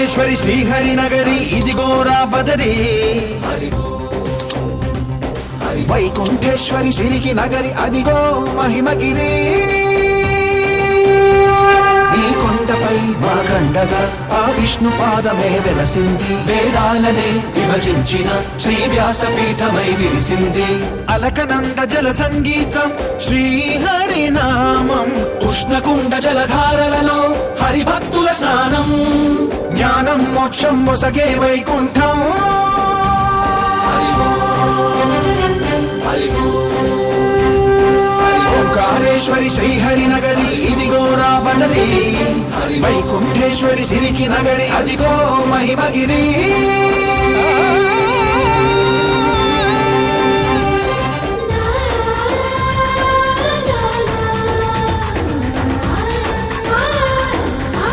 ఓంకారేశ్వరి శ్రీహరి నగరి ఇదిగోరా బదరి వైకుంఠేశ్వరి సిరికి నగరి అదిగో మహిమగిరి ఈ కొండపై మాగండగా ఆ విష్ణు పాదమే వెలసింది వేదాలనే విభజించిన శ్రీ వ్యాసపీఠమై విరిసింది అలకనంద జల సంగీతం శ్రీహరి నామం ఉష్ణకుండ జలధారలలో హరిభక్తుల స్నానం జ్ఞానం మోక్షం మొసగే వైకుంఠం ఓంకారేశ్వరి శ్రీహరి నగరి ఇదిగోరా బదరి వైకుంఠేశ్వరి సిరికి నగరి అదిగో మహిమగిరి